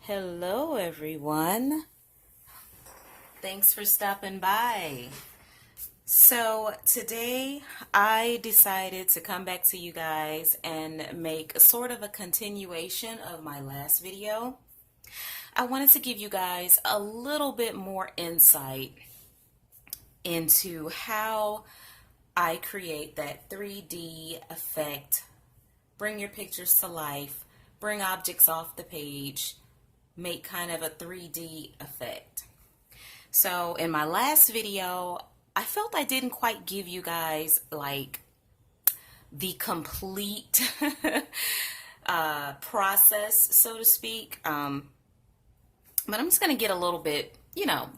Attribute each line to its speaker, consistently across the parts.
Speaker 1: Hello, everyone. Thanks for stopping by. So today I decided to come back to you guys and make sort of a continuation of my last video. I wanted to give you guys a little bit more insight into how I create that 3D effect, bring your pictures to life, bring objects off the page, make kind of a 3D effect. So in my last video, I felt I didn't quite give you guys like the complete process, so to speak. But I'm just going to get a little bit,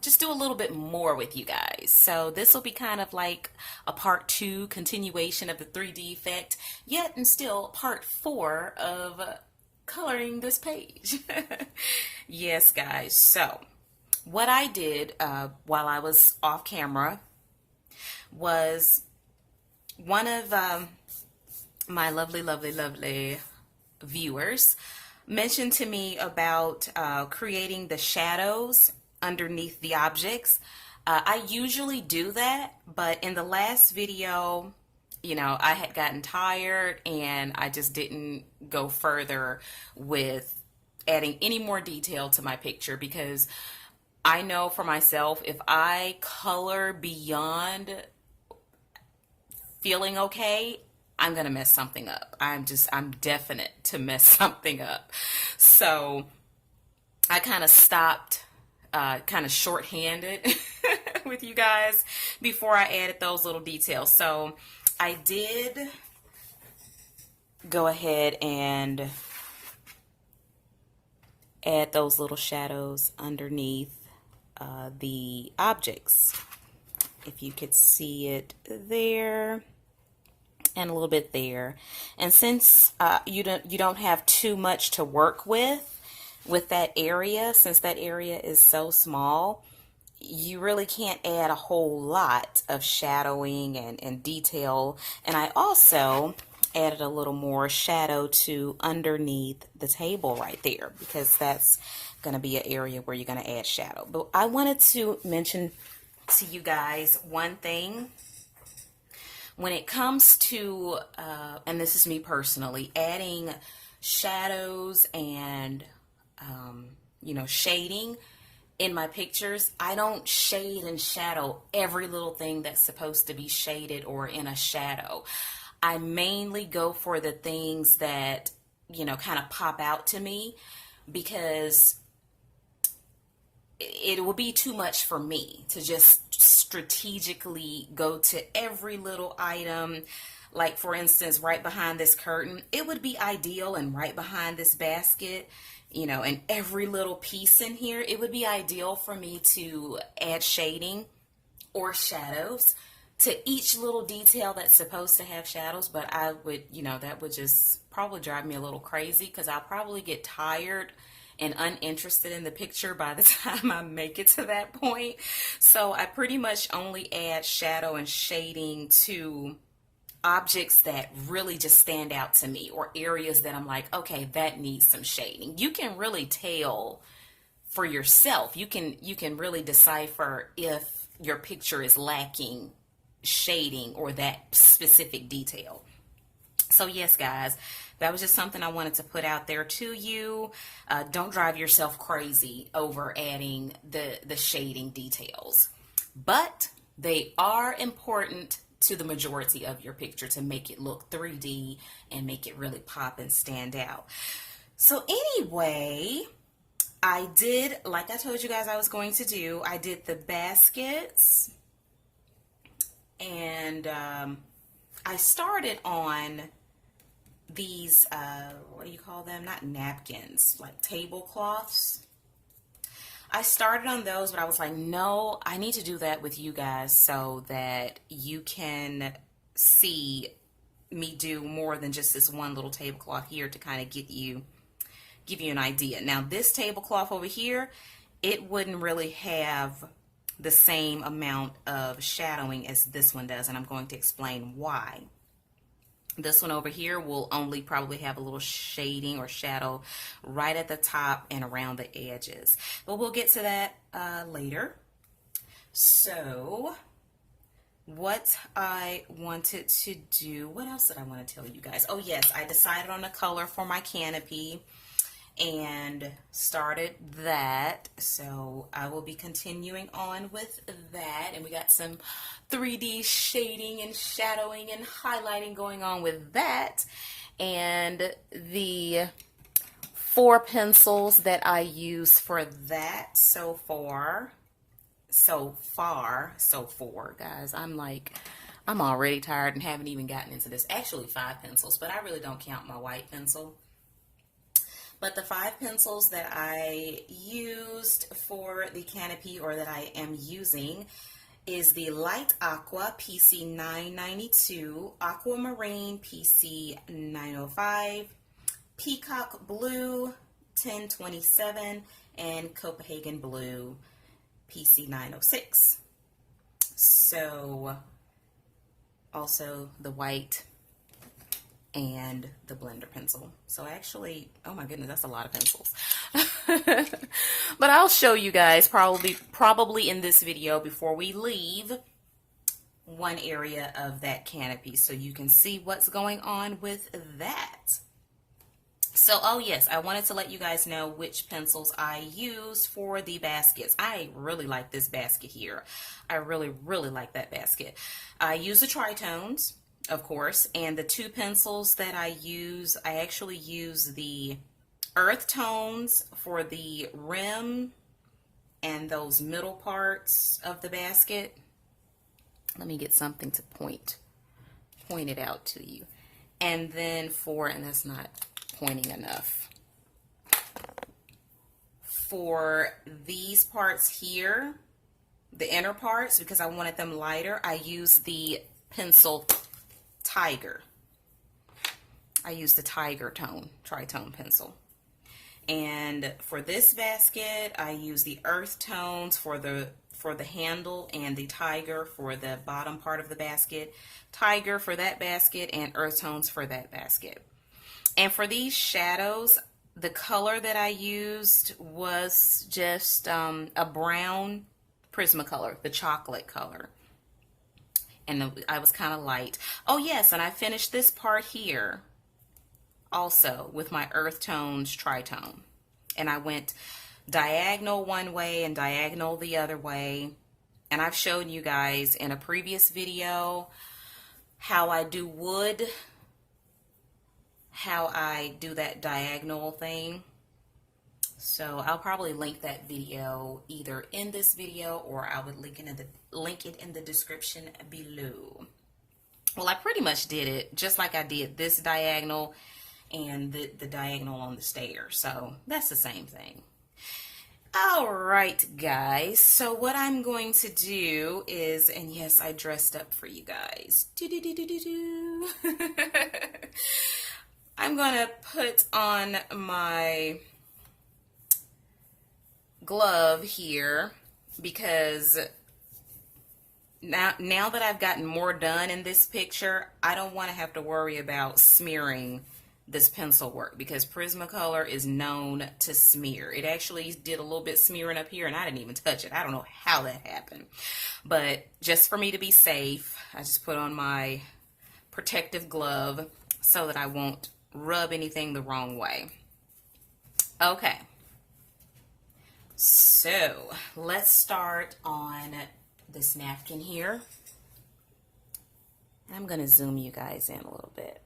Speaker 1: just do a little bit more with you guys. So this will be kind of like a part 2 continuation of the 3D effect, yet and still part 4 of coloring this page. Yes, guys. So what I did while I was off camera was one of my lovely viewers mentioned to me about creating the shadows underneath the objects. I usually do that, but in the last video, I had gotten tired and I just didn't go further with adding any more detail to my picture, because I know for myself, if I color beyond feeling okay, I'm going to mess something up. I'm definite to mess something up. So I kind of stopped, kind of shorthanded with you guys before I added those little details. So I did go ahead and add those little shadows underneath the objects. If you could see it there and a little bit there. And since you don't have too much to work with that area, since that area is so small, you really can't add a whole lot of shadowing and detail. And I also added a little more shadow to underneath the table right there, because that's going to be an area where you're going to add shadow. But I wanted to mention to you guys one thing. When it comes to, and this is me personally, adding shadows and, shading in my pictures, I don't shade and shadow every little thing that's supposed to be shaded or in a shadow. I mainly go for the things that, kind of pop out to me, because it will be too much for me to just strategically go to every little item. Like, for instance, right behind this curtain, it would be ideal, and right behind this basket, and every little piece in here, it would be ideal for me to add shading or shadows to each little detail that's supposed to have shadows. But I would, that would just probably drive me a little crazy, because I'll probably get tired and uninterested in the picture by the time I make it to that point. So I pretty much only add shadow and shading to objects that really just stand out to me, or areas that I'm like, okay, that needs some shading. You can really tell for yourself. You can really decipher if your picture is lacking shading or that specific detail. So yes, guys, that was just something I wanted to put out there to you. Don't drive yourself crazy over adding the shading details, but they are important to the majority of your picture to make it look 3D and make it really pop and stand out. So anyway, I did, like I told you guys I was going to do, I did the baskets, and I started on these, what do you call them? Not napkins, like tablecloths. I started on those, but I was like, no, I need to do that with you guys so that you can see me do more than just this one little tablecloth here, to kind of give you an idea. Now, this tablecloth over here, it wouldn't really have the same amount of shadowing as this one does, and I'm going to explain why. This one over here will only probably have a little shading or shadow right at the top and around the edges. But we'll get to that later. So what I wanted to do, what else did I want to tell you guys? Oh yes, I decided on a color for my canopy and started that. So I will be continuing on with that. And we got some 3D shading and shadowing and highlighting going on with that. And the 4 pencils that I use for that so far, guys, I'm already tired and haven't even gotten into this. Actually 5 pencils, but I really don't count my white pencil. But the 5 pencils that I used for the canopy, or that I am using, is the Light Aqua PC 992, Aquamarine PC 905, Peacock Blue 1027, and Copenhagen Blue PC 906. So also the white and the blender pencil. So actually, oh my goodness, that's a lot of pencils. But I'll show you guys probably in this video before we leave one area of that canopy so you can see what's going on with that. So, oh yes, I wanted to let you guys know which pencils I used for the baskets. I really like this basket here. I really like that basket. I use the tritones, of course, and the 2 pencils that I use, I actually use the earth tones for the rim and those middle parts of the basket. Let me get something to point it out to you. And then and that's not pointing enough. For these parts here, the inner parts, because I wanted them lighter, I use the pencil Tiger. I use the Tiger tritone pencil. And for this basket, I use the earth tones for the handle, and the Tiger for the bottom part of the basket. Tiger for that basket, and earth tones for that basket. And for these shadows, the color that I used was just a brown Prismacolor, the chocolate color. And I was kind of light. Oh yes, and I finished this part here also with my earth tones tritone. And I went diagonal one way and diagonal the other way. And I've shown you guys in a previous video how I do wood, how I do that diagonal thing. So I'll probably link that video either in this video, or I would link it in the description below. Well, I pretty much did it just like I did this diagonal and the diagonal on the stairs. So that's the same thing. All right, guys. So what I'm going to do is, and yes, I dressed up for you guys. I'm going to put on my glove here, because now that I've gotten more done in this picture, I don't want to have to worry about smearing this pencil work, because Prismacolor is known to smear. It actually did a little bit smearing up here and I didn't even touch it. I don't know how that happened, but just for me to be safe, I just put on my protective glove so that I won't rub anything the wrong way. Okay. So let's start on this napkin here. I'm going to zoom you guys in a little bit.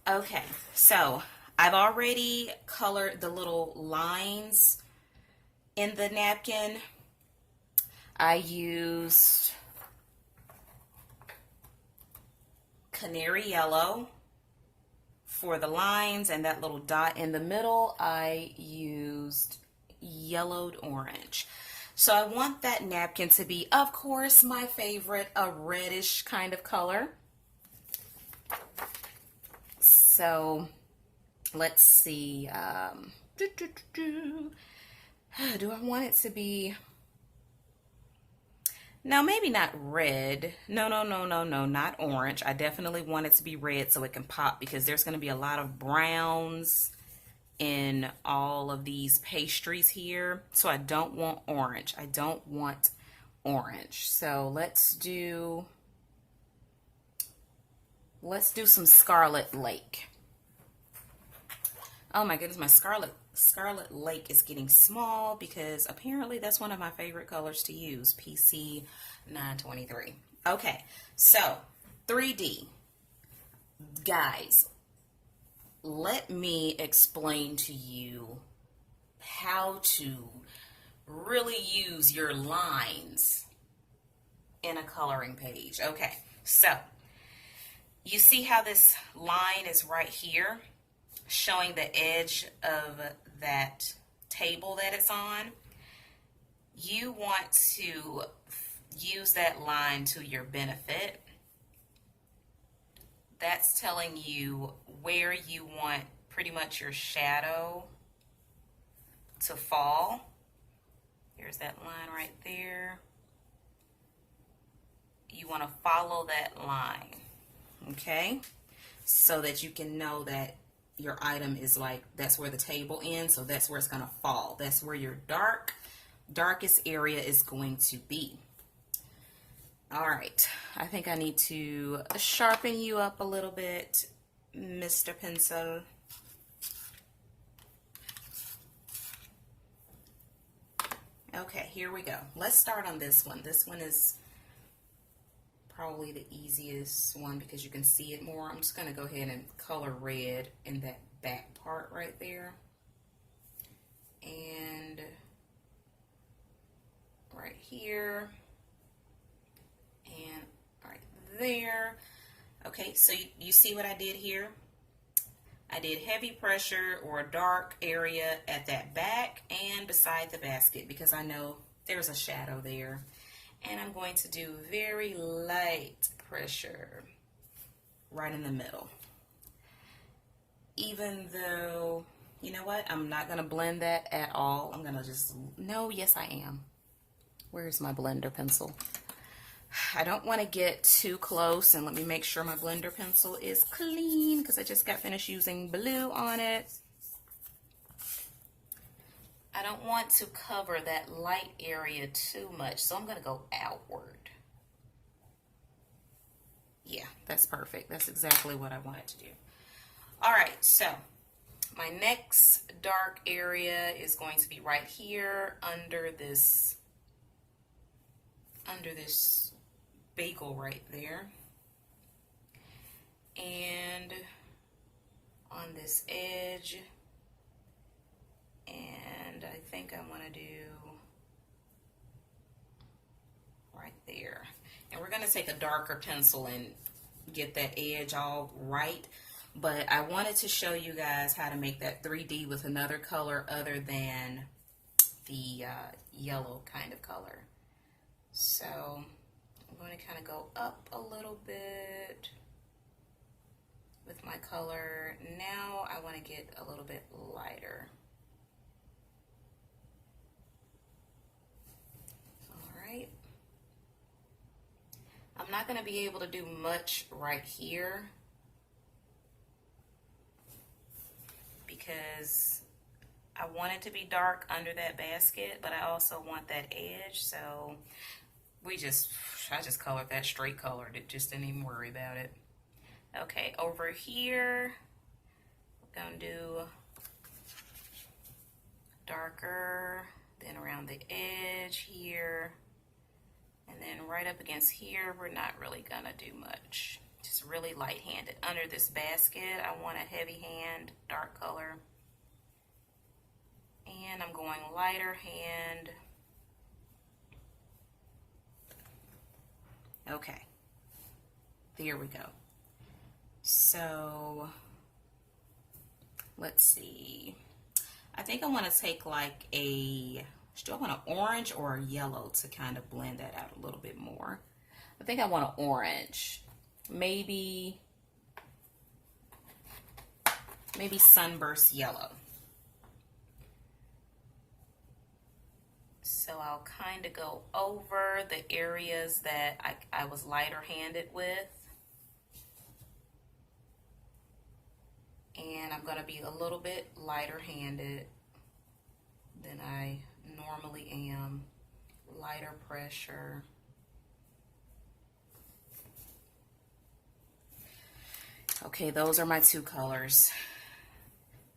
Speaker 1: Okay, so I've already colored the little lines in the napkin. I used canary yellow for the lines, and that little dot in the middle I used yellowed orange. So I want that napkin to be, of course, my favorite, a reddish kind of color. So let's see, Do I want it to be, no, maybe not red. No, no, no, no, no, not orange. I definitely want it to be red so it can pop because there's going to be a lot of browns in all of these pastries here. So I don't want orange. I don't want orange. So let's do some Scarlet Lake. Oh my goodness, my Scarlet Lake is getting small because apparently that's one of my favorite colors to use, PC 923. Okay, so 3D. Guys, let me explain to you how to really use your lines in a coloring page. Okay, so you see how this line is right here, showing the edge of that table that it's on? You want to use that line to your benefit. That's telling you where you want pretty much your shadow to fall. Here's that line right there. You want to follow that line, okay? So that you can know that your item is like, that's where the table ends, so that's where it's going to fall. That's where your darkest area is going to be. All right, I think I need to sharpen you up a little bit, Mr. Pencil. Okay, here we go. Let's start on this one. This one is probably the easiest one because you can see it more. I'm just going to go ahead and color red in that back part right there. And right here. And right there. Okay, so you see what I did here? I did heavy pressure or a dark area at that back and beside the basket because I know there's a shadow there. And I'm going to do very light pressure right in the middle. Even though, you know what? I'm not going to blend that at all. I'm going to just, no, yes I am. Where's my blender pencil? I don't want to get too close, and let me make sure my blender pencil is clean because I just got finished using blue on it. I don't want to cover that light area too much, so I'm going to go outward. Yeah, that's perfect. That's exactly what I wanted to do. All right, so my next dark area is going to be right here under this bagel right there. And on this edge. And I think I want to do right there. And we're going to take a darker pencil and get that edge all right. But I wanted to show you guys how to make that 3D with another color other than the yellow kind of color. So I'm going to kind of go up a little bit with my color. Now I want to get a little bit lighter. Alright. I'm not going to be able to do much right here because I want it to be dark under that basket, but I also want that edge, so I just colored that straight colored it, just didn't even worry about it. Okay, over here, we're gonna do darker, then around the edge here, and then right up against here, we're not really gonna do much. Just really light-handed. Under this basket, I want a heavy hand, dark color. And I'm going lighter hand. Okay, there we go. So let's see. I think I want to take like do I want an orange or a yellow to kind of blend that out a little bit more? I think I want an orange. Maybe sunburst yellow. So I'll kind of go over the areas that I was lighter handed with. And I'm going to be a little bit lighter handed than I normally am. Lighter pressure. Okay, those are my two colors.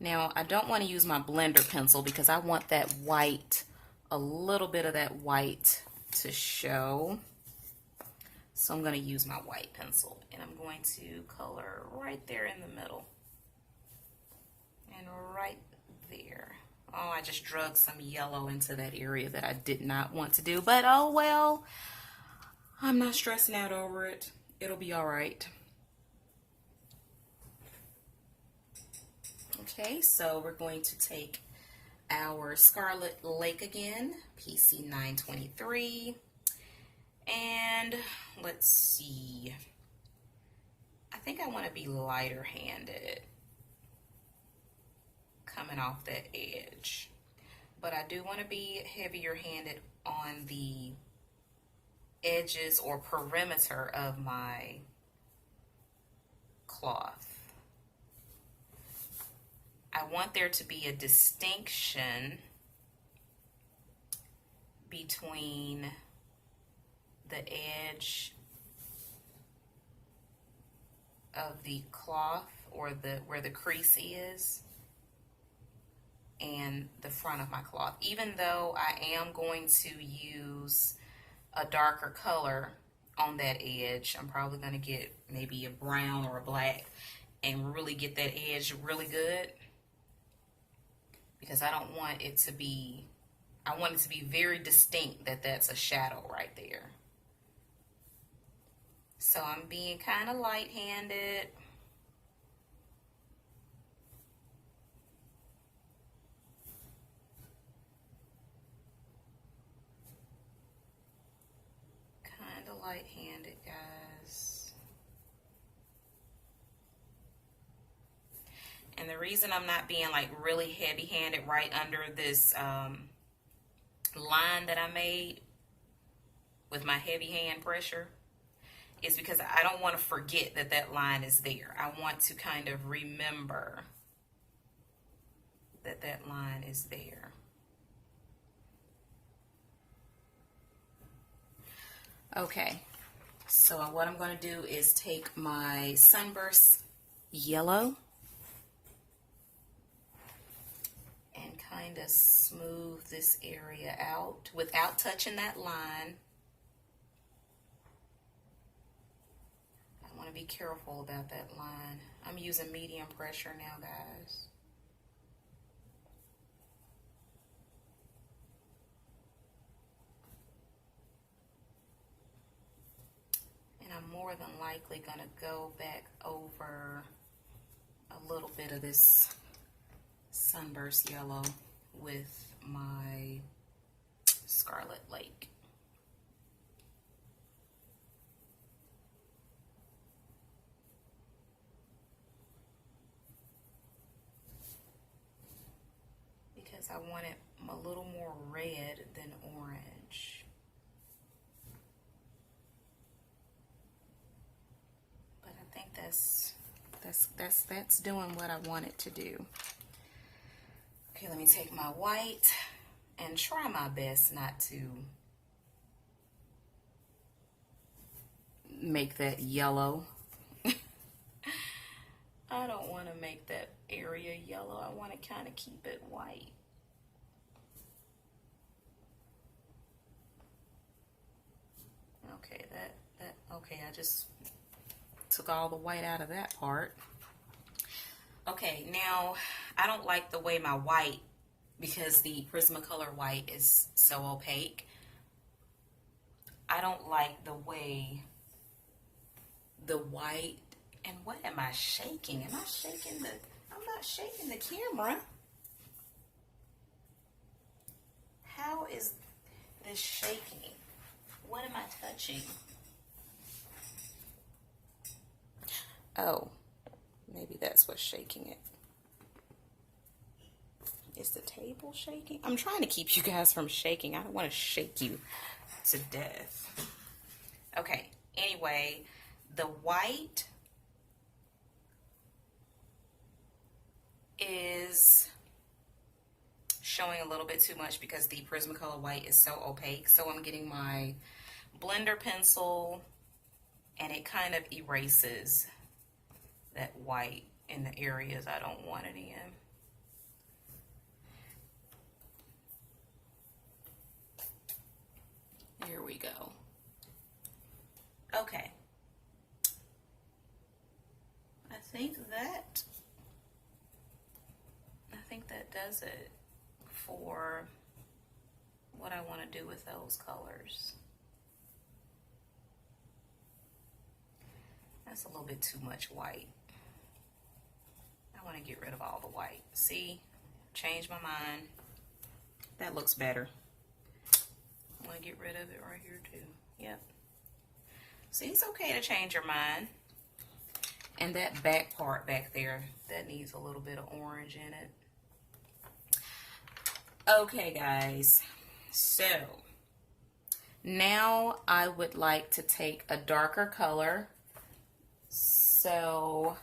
Speaker 1: Now, I don't want to use my blender pencil because I want that white, a little bit of that white to show. So I'm going to use my white pencil and I'm going to color right there in the middle. And right there. Oh, I just drug some yellow into that area that I did not want to do, but oh well. I'm not stressing out over it. It'll be all right. Okay, so we're going to take our Scarlet Lake again, PC 923, and let's see. I think I want to be lighter handed coming off that edge, but I do want to be heavier handed on the edges or perimeter of my cloth. I want there to be a distinction between the edge of the cloth or where the crease is and the front of my cloth. Even though I am going to use a darker color on that edge, I'm probably going to get maybe a brown or a black and really get that edge really good. Because I don't want it to be, I want it to be very distinct that that's a shadow right there. So I'm being kind of light-handed. Kind of light-handed, guys. And the reason I'm not being like really heavy-handed right under this line that I made with my heavy hand pressure is because I don't want to forget that that line is there. I want to kind of remember that that line is there. Okay, so what I'm going to do is take my Sunburst Yellow and kind of smooth this area out without touching that line. I want to be careful about that line. I'm using medium pressure now, guys. And I'm more than likely going to go back over a little bit of this Sunburst Yellow with my Scarlet Lake. Because I want it a little more red than orange. But I think that's doing what I want it to do. Okay, let me take my white and try my best not to make that yellow. I don't want to make that area yellow. I want to kind of keep it white. Okay, okay, I just took all the white out of that part. Okay, now I don't like the way my white, because the Prismacolor white is so opaque, I don't like the way the white, and what am I shaking? Am I shaking I'm not shaking the camera. How is this shaking? What am I touching? Oh. Maybe that's what's shaking it. Is the table shaking? I'm trying to keep you guys from shaking. I don't want to shake you to death. Okay, anyway, the white is showing a little bit too much because the Prismacolor white is so opaque. So I'm getting my blender pencil and it kind of erases that white in the areas I don't want it in. Here we go. Okay. I think that does it for what I want to do with those colors. That's a little bit too much white. I want to get rid of all the white. See? Change my mind. That looks better. I want to get rid of it right here too. Yep. See, it's okay to change your mind. And that back part back there, that needs a little bit of orange in it. Okay, guys. So, now I would like to take a darker color. So,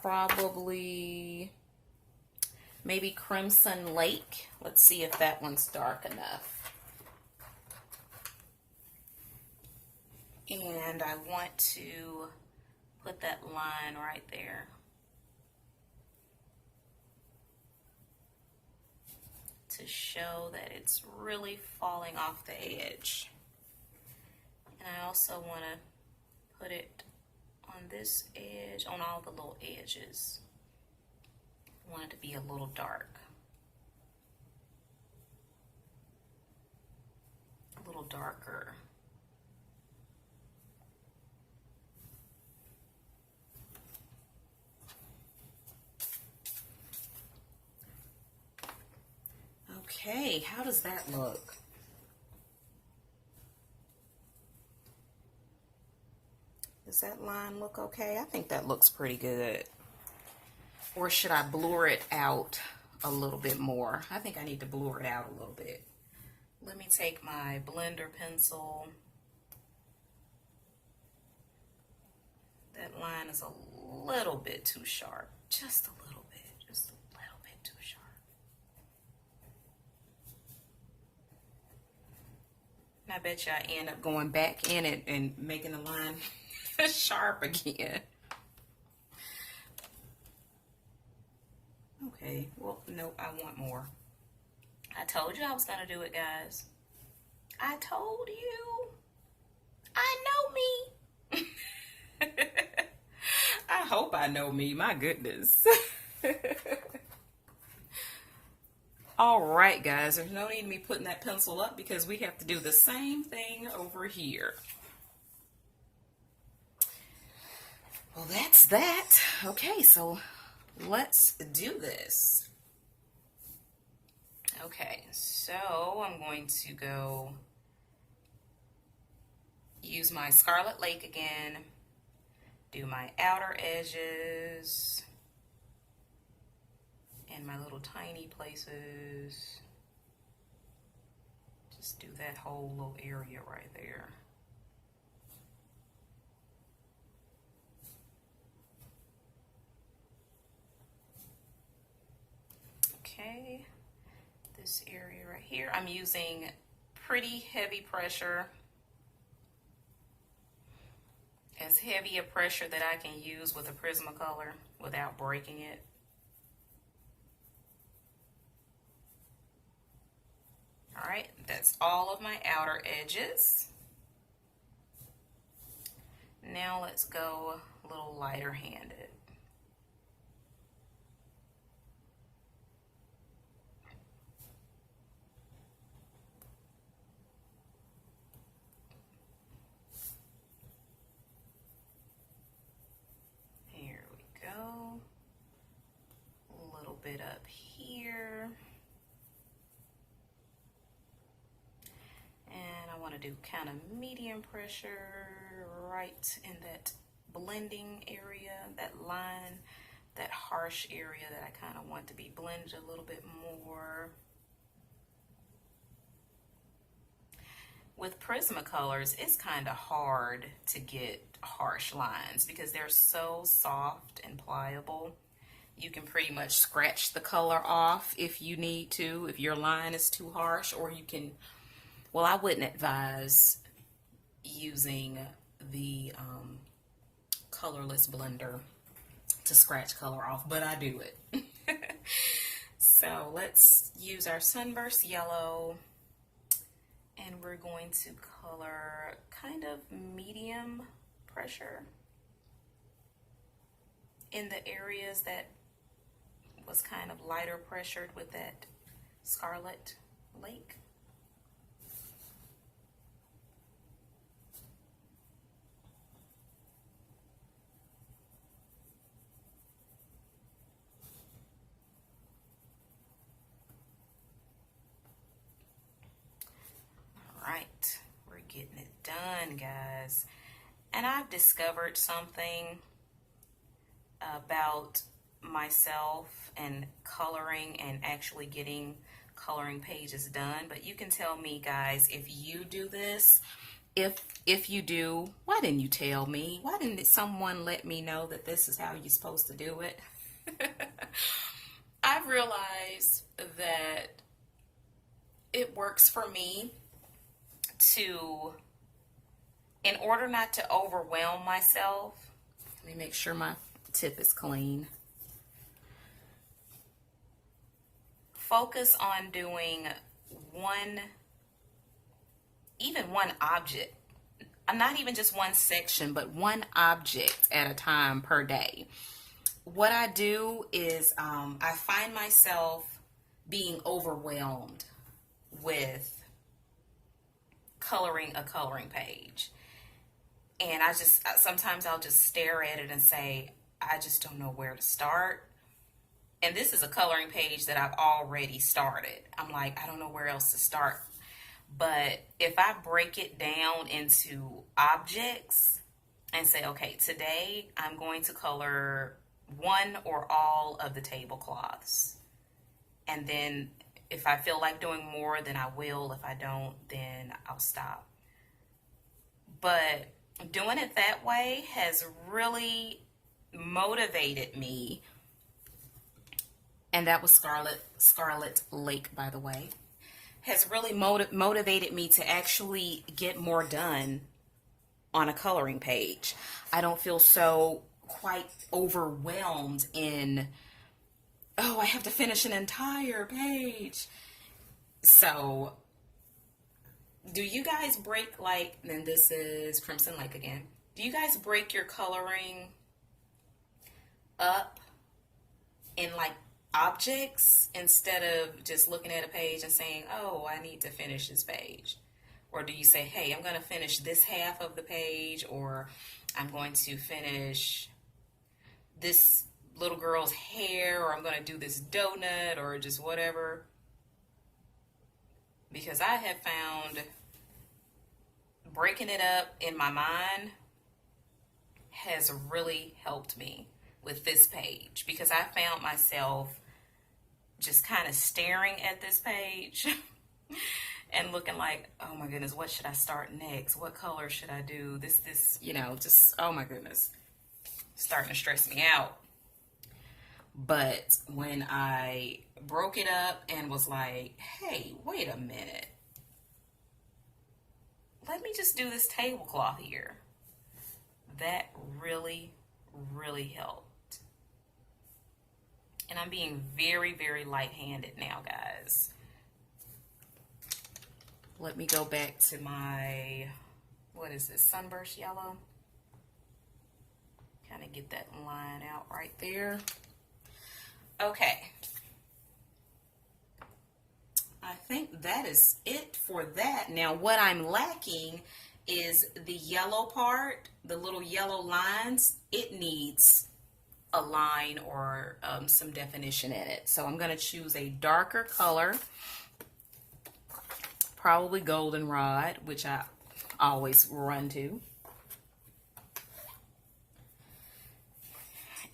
Speaker 1: probably maybe Crimson Lake. Let's see if that one's dark enough. And I want to put that line right there to show that it's really falling off the edge. And I also want to put it on this edge, on all the little edges. I want it to be a little dark. A little darker. Okay, how does that look? Does that line look okay? I think that looks pretty good. Or should I blur it out a little bit more? I think I need to blur it out a little bit. Let me take my blender pencil. That line is a little bit too sharp. Just a little bit. Just a little bit too sharp. And I bet you I end up going back in it and making the line sharp again. Okay, well, no, I want more. I told you I was going to do it, guys. I told you. I know me. I hope I know me. My goodness. All right, guys. There's no need of me putting that pencil up because we have to do the same thing over here. Well, that's that. Okay, so let's do this. Okay, so I'm going to go use my Scarlet Lake again, do my outer edges and my little tiny places. Just do that whole little area right there. Okay, this area right here, I'm using pretty heavy pressure. As heavy a pressure that I can use with a Prismacolor without breaking it. All right, that's all of my outer edges. Now let's go a little lighter handed. Bit up here, and I want to do kind of medium pressure right in that blending area, that line that harsh area that I kind of want to be blended a little bit more. With Prismacolors, it's kind of hard to get harsh lines because they're so soft and pliable. You can pretty much scratch the color off if you need to, if your line is too harsh, or you can, well, I wouldn't advise using the colorless blender to scratch color off, but I do it. So let's use our Sunburst Yellow, and we're going to color kind of medium pressure in the areas that was kind of lighter pressured with that Scarlet Lake. Right, we're getting it done, guys. And I've discovered something about myself and coloring and actually getting coloring pages done. But you can tell me, guys, if you do this. If you do, why didn't you tell me? Why didn't someone let me know that this is how you're supposed to do it? I've realized that it works for me to, in order not to overwhelm myself, let me make sure my tip is clean. Focus on doing even one object, not even just one section, but one object at a time per day. What I do is I find myself being overwhelmed with coloring a coloring page, and sometimes I'll just stare at it and say, I just don't know where to start. And this is a coloring page that I've already started. I'm like, I don't know where else to start. But if I break it down into objects and say, okay, today I'm going to color one or all of the tablecloths, and then if I feel like doing more, then I will. If I don't, then I'll stop. But doing it that way has really motivated me. And that was Scarlet Lake, by the way. Has really motivated me to actually get more done on a coloring page. I don't feel so quite overwhelmed in, oh, I have to finish an entire page. So, do you guys break, like, and this is Crimson Lake again. Do you guys break your coloring up in, like, objects instead of just looking at a page and saying, oh, I need to finish this page? Or do you say, hey, I'm going to finish this half of the page, or I'm going to finish this little girl's hair, or I'm going to do this donut, or just whatever? Because I have found breaking it up in my mind has really helped me with this page, because I found myself just kind of staring at this page and looking like, oh my goodness, what should I start next? What color should I do? This, just, oh my goodness, starting to stress me out. But when I broke it up and was like, hey, wait a minute, let me just do this tablecloth here, that really, really helped. And I'm being very, very light-handed now, guys. Let me go back to my, what is this, Sunburst Yellow. Kind of get that line out right there. Okay. I think that is it for that. Now, what I'm lacking is the yellow part, the little yellow lines. It needs a line or some definition in it. So I'm going to choose a darker color, probably goldenrod, which I always run to.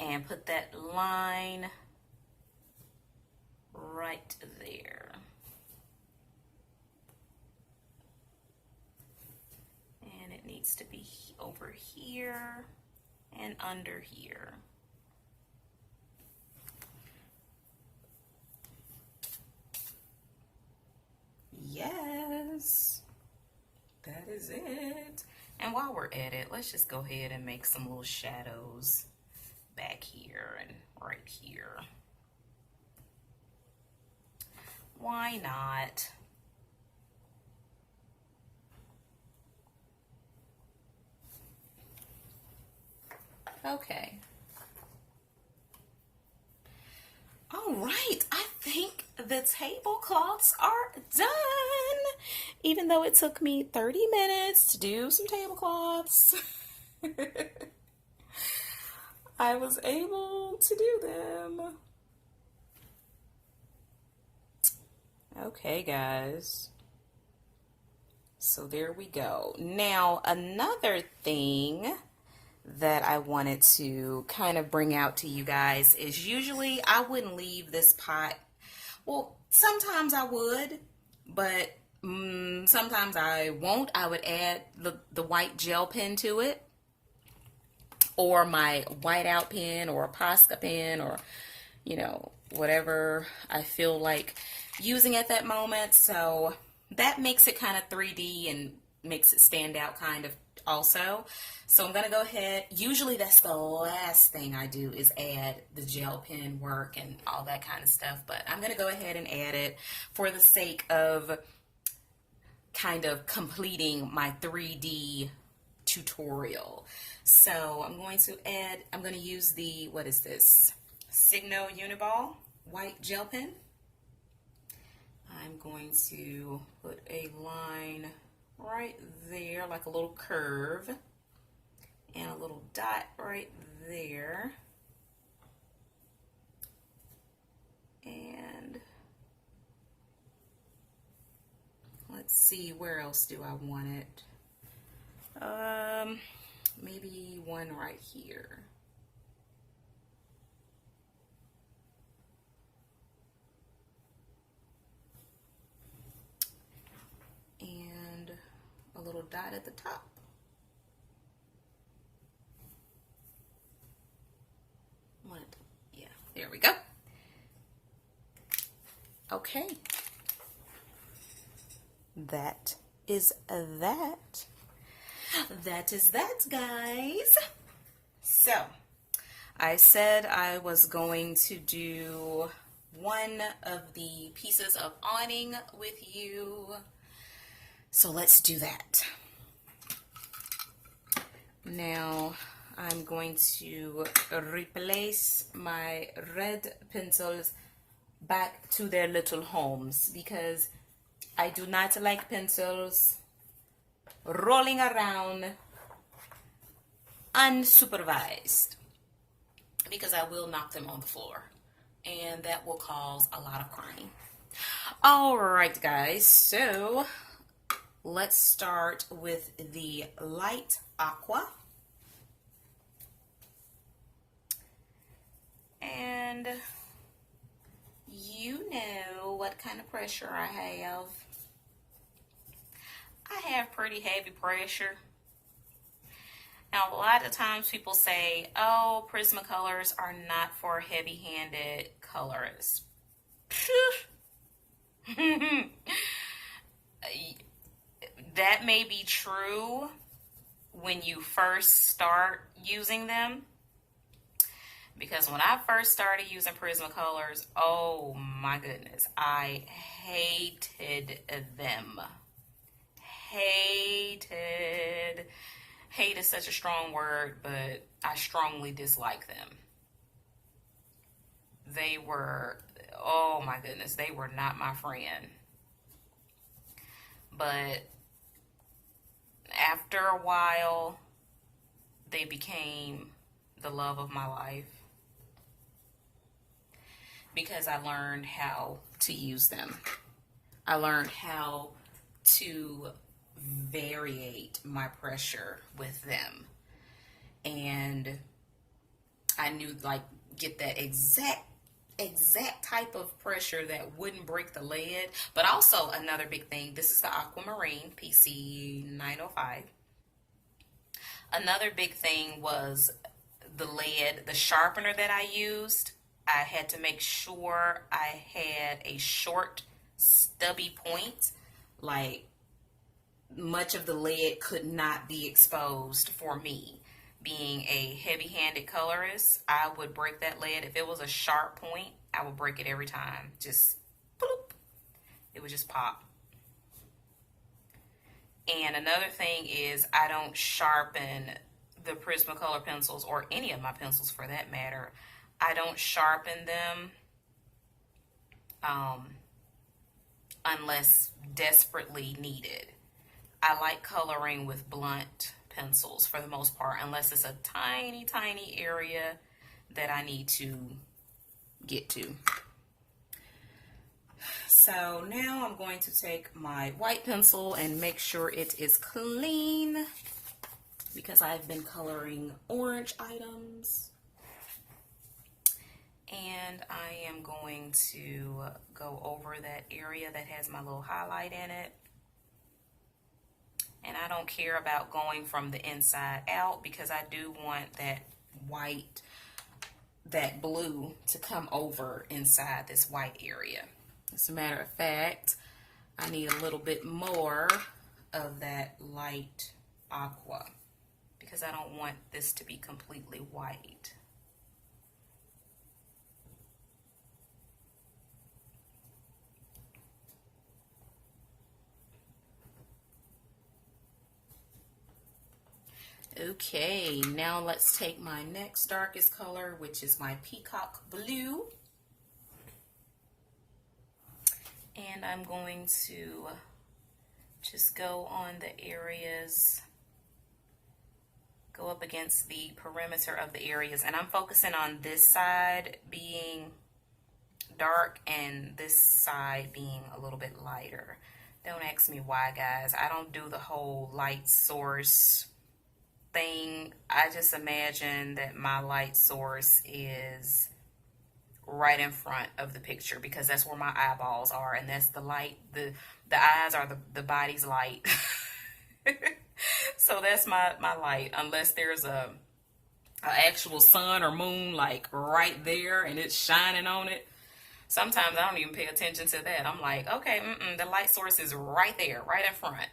Speaker 1: and put that line right there. And it needs to be over here and under here. Yes, that is it. And while we're at it, let's just go ahead and make some little shadows back here and right here. Why not? Okay. All right, I think the tablecloths are done. Even though it took me 30 minutes to do some tablecloths, I was able to do them. Okay, guys. So there we go. Now, another thing that I wanted to kind of bring out to you guys is usually I wouldn't leave this pot. Well, sometimes I would, but sometimes I won't. I would add the white gel pen to it, or my whiteout pen, or a Posca pen, or, you know, whatever I feel like using at that moment. So that makes it kind of 3D and makes it stand out kind of also. So I'm going to go ahead. Usually that's the last thing I do is add the gel pen work and all that kind of stuff. But I'm going to go ahead and add it for the sake of kind of completing my 3D tutorial. So I'm going to add, I'm going to use the, what is this? Signo Uniball white gel pen. I'm going to put a line right there, like a little curve, and a little dot right there. And let's see, where else do I want it? Maybe one right here. And a little dot at the top. Yeah, there we go. Okay. That is that. That is that, guys. So, I said I was going to do one of the pieces of awning with you. So let's do that. Now, I'm going to replace my red pencils back to their little homes because I do not like pencils rolling around unsupervised because I will knock them on the floor and that will cause a lot of crying. All right, guys, so let's start with the light aqua. And you know what kind of pressure I have. I have pretty heavy pressure. Now, a lot of times people say, oh, Prismacolors are not for heavy-handed colorists. That may be true when you first start using them. Because when I first started using Prismacolors, oh my goodness, I hated them. Hate is such a strong word, but I strongly dislike them. They were, oh my goodness, they were not my friend. But after a while, they became the love of my life because I learned how to use them. I learned how to variate my pressure with them. And I knew, like, get that exact type of pressure that wouldn't break the lead. But also another big thing, this is the Aquamarine PC 905. Another big thing was the lead, the sharpener that I used. I had to make sure I had a short, stubby point. Like, much of the lead could not be exposed for me. Being a heavy-handed colorist, I would break that lead. If it was a sharp point, I would break it every time. Just bloop. It would just pop. And another thing is, I don't sharpen the Prismacolor pencils, or any of my pencils for that matter. I don't sharpen them unless desperately needed. I like coloring with blunt pencils for the most part, unless it's a tiny, tiny area that I need to get to. So now I'm going to take my white pencil and make sure it is clean, because I've been coloring orange items. And I am going to go over that area that has my little highlight in it. And I don't care about going from the inside out, because I do want that white, that blue to come over inside this white area. As a matter of fact, I need a little bit more of that light aqua, because I don't want this to be completely white. Okay, now let's take my next darkest color, which is my peacock blue. And I'm going to just go on the areas, go up against the perimeter of the areas. And I'm focusing on this side being dark and this side being a little bit lighter. Don't ask me why, guys. I don't do the whole light source thing. I just imagine that my light source is right in front of the picture, because that's where my eyeballs are, and that's the light. The eyes are the body's light. So that's my light, unless there's a actual sun or moon like right there and it's shining on it. Sometimes I don't even pay attention to that. I'm like, okay, the light source is right there, right in front.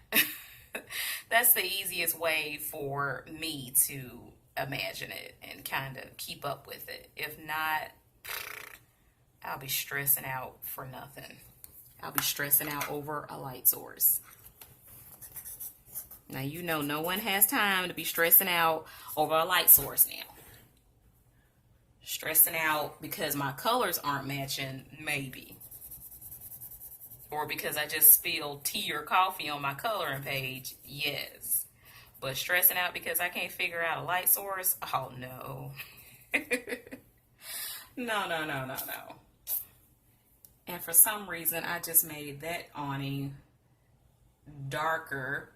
Speaker 1: That's the easiest way for me to imagine it and kind of keep up with it. If not, I'll be stressing out for nothing. I'll be stressing out over a light source. Now, you know, no one has time to be stressing out over a light source now. Stressing out because my colors aren't matching, maybe. Or because I just spilled tea or coffee on my coloring page, yes. But stressing out because I can't figure out a light source, oh no. No. And for some reason, I just made that awning darker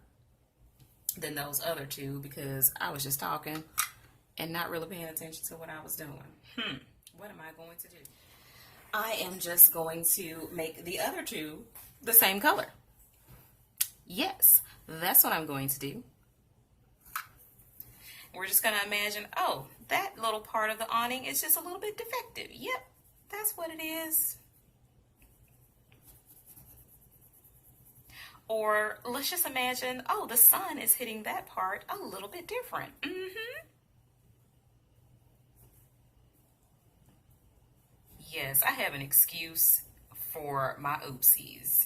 Speaker 1: than those other two, because I was just talking and not really paying attention to what I was doing. What am I going to do? I am just going to make the other two the same color. Yes, that's what I'm going to do. We're just going to imagine, oh, that little part of the awning is just a little bit defective. Yep, that's what it is. Or let's just imagine, oh, the sun is hitting that part a little bit different. Yes, I have an excuse for my oopsies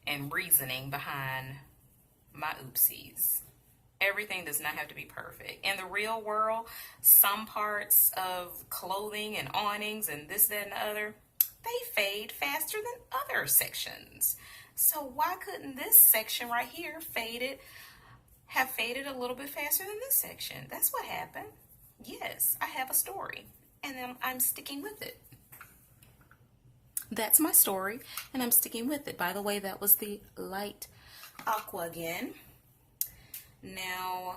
Speaker 1: and reasoning behind my oopsies. Everything does not have to be perfect. In the real world, some parts of clothing and awnings and this, that, and the other, they fade faster than other sections. So why couldn't this section right here have faded a little bit faster than this section? That's what happened. Yes, I have a story, and then I'm sticking with it. That's my story, and I'm sticking with it. By the way, that was the light aqua again. Now,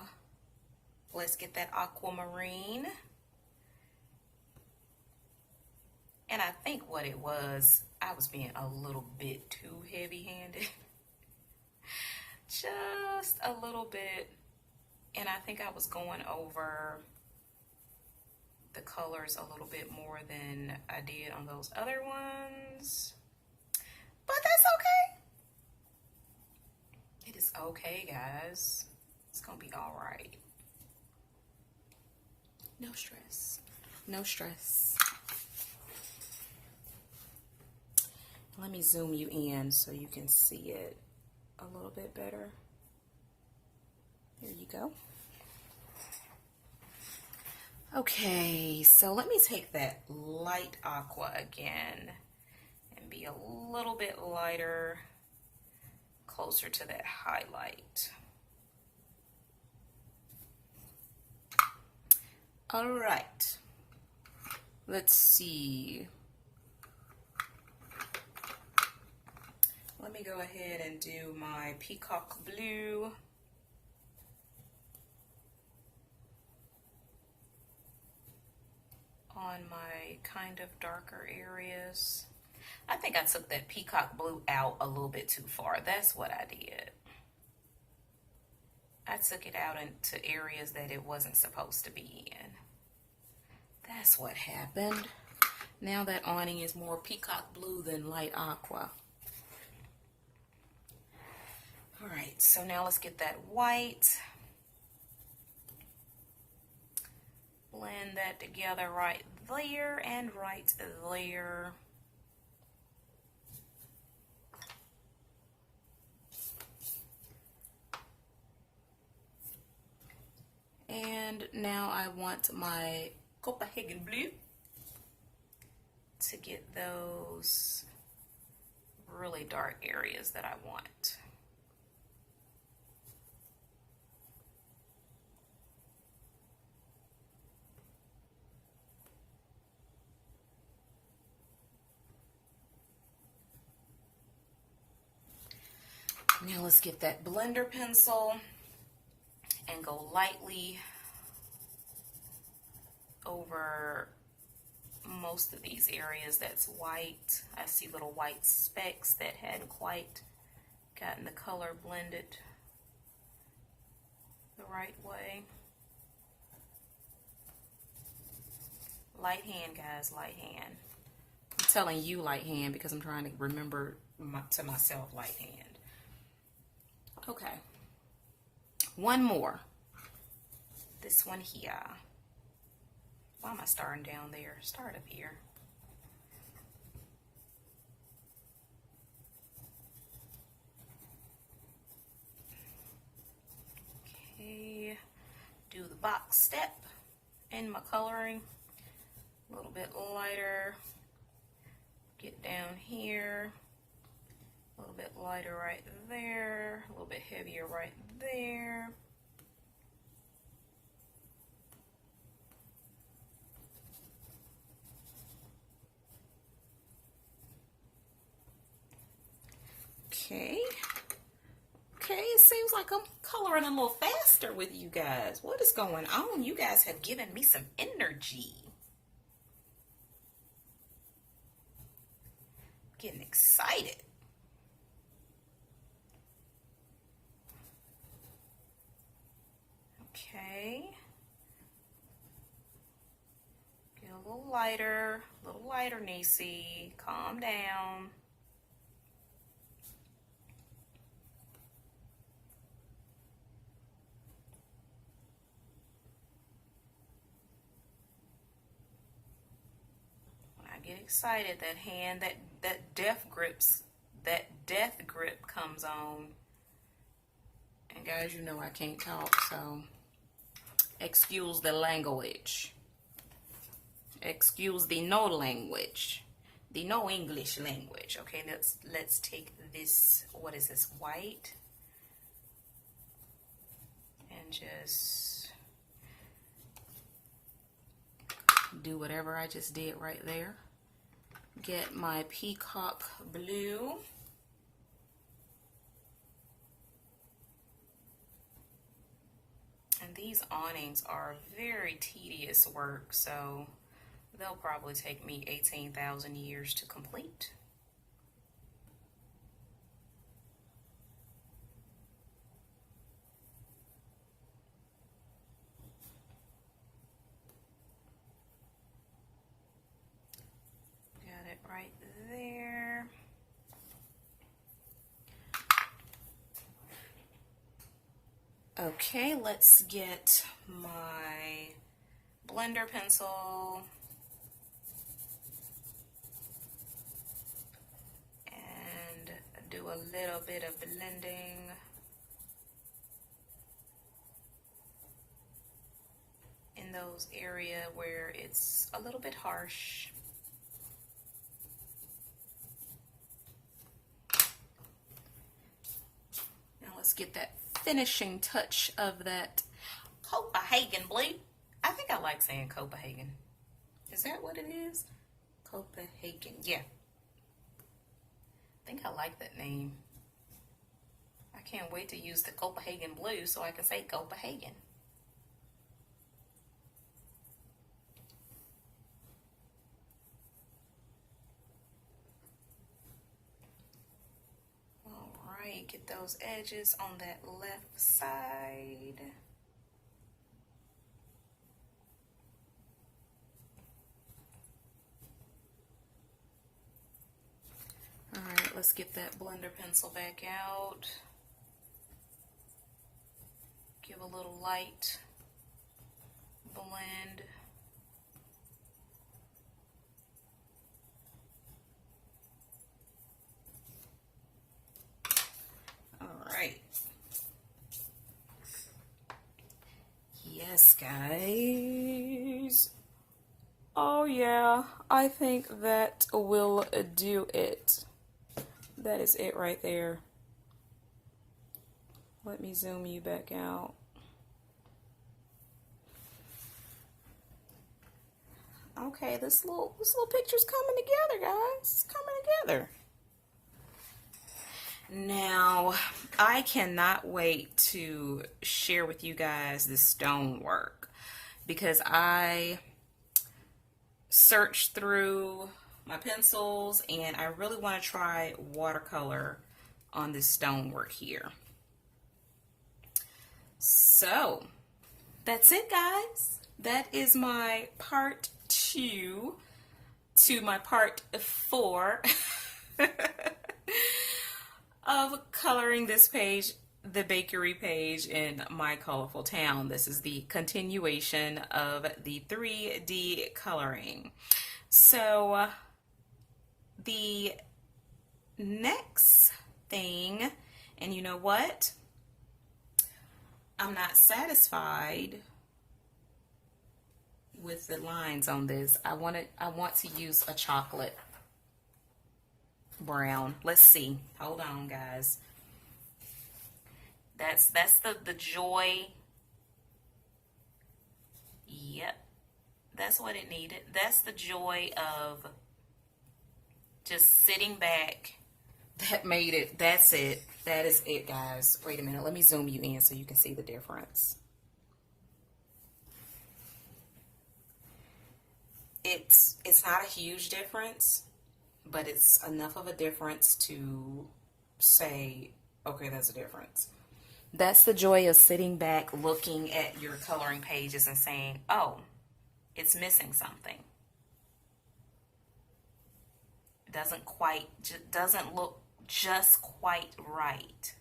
Speaker 1: let's get that aquamarine And I think what it was, I was being a little bit too heavy-handed. Just a little bit. And I think I was going over the colors a little bit more than I did on those other ones. But that's okay. It is okay, guys. It's gonna be all right. No stress. No stress. Let me zoom you in so you can see it a little bit better. There you go. Okay, so let me take that light aqua again and be a little bit lighter, closer to that highlight. All right, let's see. Let me go ahead and do my peacock blue. On my kind of darker areas. I think I took that peacock blue out a little bit too far. That's what I did. I took it out into areas that it wasn't supposed to be in. That's what happened. Now that awning is more peacock blue than light aqua. All right, so now let's get that white. Blend that together right there and right there. And now I want my Copenhagen blue to get those really dark areas that I want. Now let's get that blender pencil and go lightly over most of these areas that's white. I see little white specks that hadn't quite gotten the color blended the right way. Light hand, guys, light hand. I'm telling you light hand because I'm trying to remember to myself light hand. Okay, one more. This one here. Why am I starting down there? Start up here. Okay, do the box step in my coloring. A little bit lighter. Get down here. A little bit lighter right there, a little bit heavier right there. Okay. Okay, it seems like I'm coloring a little faster with you guys. What is going on? You guys have given me some energy. Getting excited. Okay, get a little lighter, Niecy. Calm down. When I get excited, that hand, that death grip comes on. And guys, you know I can't talk, so excuse the language. Excuse the no language. The no English language. Okay, let's take this, what is this, white? And just do whatever I just did right there. Get my peacock blue. And these awnings are very tedious work, so they'll probably take me 18,000 years to complete. Got it right there. Okay, let's get my blender pencil and do a little bit of blending. In those areas where it's a little bit harsh. Now let's get that finishing touch of that Copenhagen blue. I think I like saying Copenhagen. Is that what it is? Copenhagen, yeah. I think I like that name. I can't wait to use the Copenhagen blue so I can say Copenhagen. Alright, get those edges on that left side. Alright, let's get that blender pencil back out. Give a little light blend. Alright. Yes, guys. Oh yeah, I think that will do it. That is it right there. Let me zoom you back out. Okay, this little picture's coming together, guys. It's coming together. Now, I cannot wait to share with you guys the stonework because I searched through my pencils and I really want to try watercolor on this stonework here. So, that's it, guys. That is my part 2 to my part 4 of coloring this page, the bakery page in My Colorful Town. This is the continuation of the 3D coloring. So the next thing, and you know what? I'm not satisfied with the lines on this. I want to use a chocolate brown. Let's see. Hold on, guys. That's the joy. Yep. That's what it needed. That's the joy of just sitting back. That made it. That's it. That is it, guys. Wait a minute. Let me zoom you in so you can see the difference. It's not a huge difference, but it's enough of a difference to say, okay, that's a difference. That's the joy of sitting back, looking at your coloring pages and saying, oh, it's missing something. It doesn't look just quite right.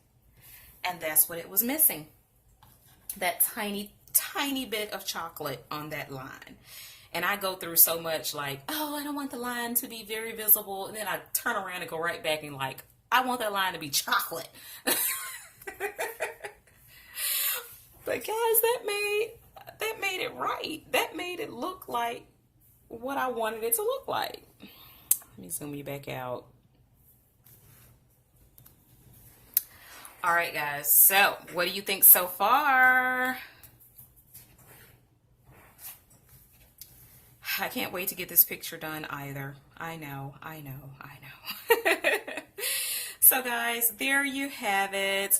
Speaker 1: And that's what it was missing. That tiny, tiny bit of chocolate on that line. And I go through so much like, oh, I don't want the line to be very visible. And then I turn around and go right back and like, I want that line to be chocolate. But guys, that made it right. That made it look like what I wanted it to look like. Let me zoom you back out. All right, guys. So what do you think so far? I can't wait to get this picture done either. I know. So guys, there you have it.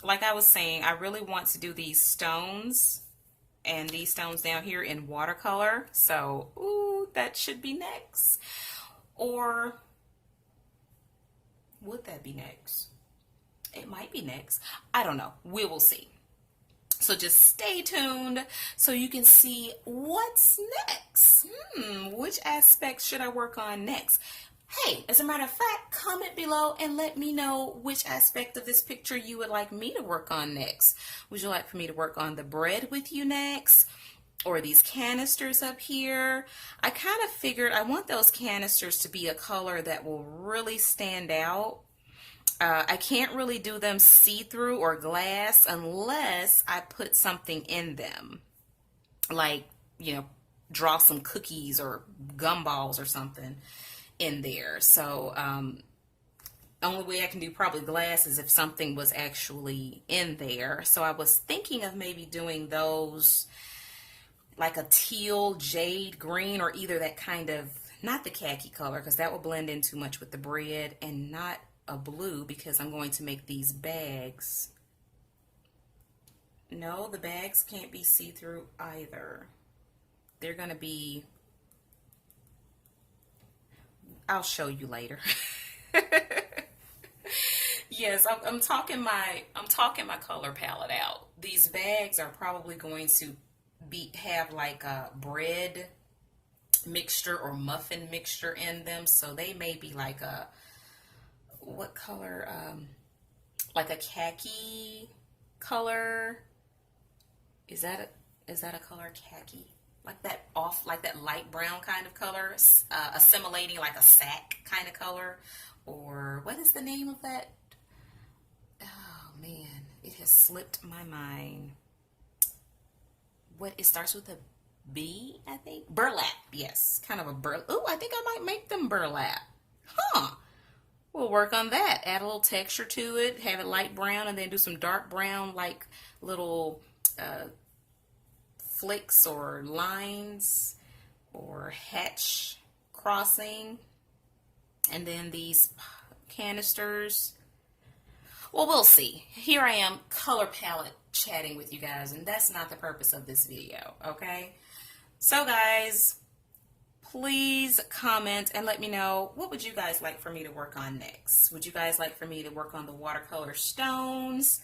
Speaker 1: Like I was saying, I really want to do these stones and these stones down here in watercolor. So, ooh, that should be next. Or would that be next? It might be next. I don't know. We will see. So just stay tuned so you can see what's next. Which aspect should I work on next? Hey, as a matter of fact, comment below and let me know which aspect of this picture you would like me to work on next. Would you like for me to work on the bread with you next? Or these canisters up here? I kind of figured I want those canisters to be a color that will really stand out. I can't really do them see-through or glass unless I put something in them. Like, you know, draw some cookies or gumballs or something in there. So, only way I can do probably glass is if something was actually in there. So I was thinking of maybe doing those like a teal, jade green, or either that kind of, not the khaki color because that will blend in too much with the bread, and not a blue because I'm going to make these bags. No, the bags can't be see-through either. They're going to be, I'll show you later. Yes, I'm talking my color palette out. These bags are probably going to have like a bread mixture or muffin mixture in them, so they may be like a, what color, like a khaki color. Is that a color, khaki? Like that like that light brown kind of color, assimilating like a sack kind of color, or what is the name of that? Oh man, it has slipped my mind. What, it starts with a B, I think? Burlap, yes, kind of a burlap. Oh, I think I might make them burlap. Huh. We'll work on that. Add a little texture to it, have it light brown, and then do some dark brown, like little flicks or lines or hatch crossing. And then these canisters. Well, we'll see. Here I am, color palette chatting with you guys, and that's not the purpose of this video, okay? So guys, please comment and let me know, what would you guys like for me to work on next? Would you guys like for me to work on the watercolor stones,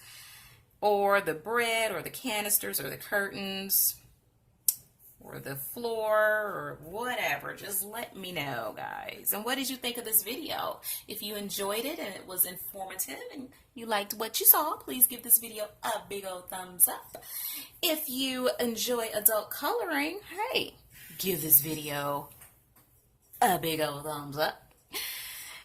Speaker 1: or the bread, or the canisters, or the curtains, or the floor, or whatever? Just let me know, guys. And what did you think of this video? If you enjoyed it and it was informative and you liked what you saw, please give this video a big old thumbs up. If you enjoy adult coloring, hey, give this video a big old thumbs up.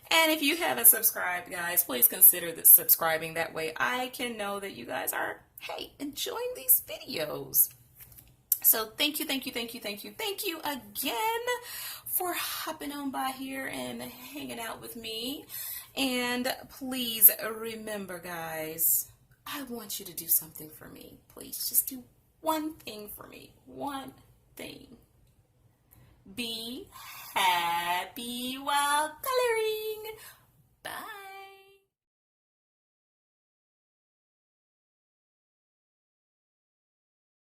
Speaker 1: And if you haven't subscribed, guys, please consider subscribing. That way I can know that you guys are, hey, enjoying these videos. So thank you again for hopping on by here and hanging out with me. And please remember, guys, I want you to do something for me. Please just do one thing for me. One thing. Be happy while coloring.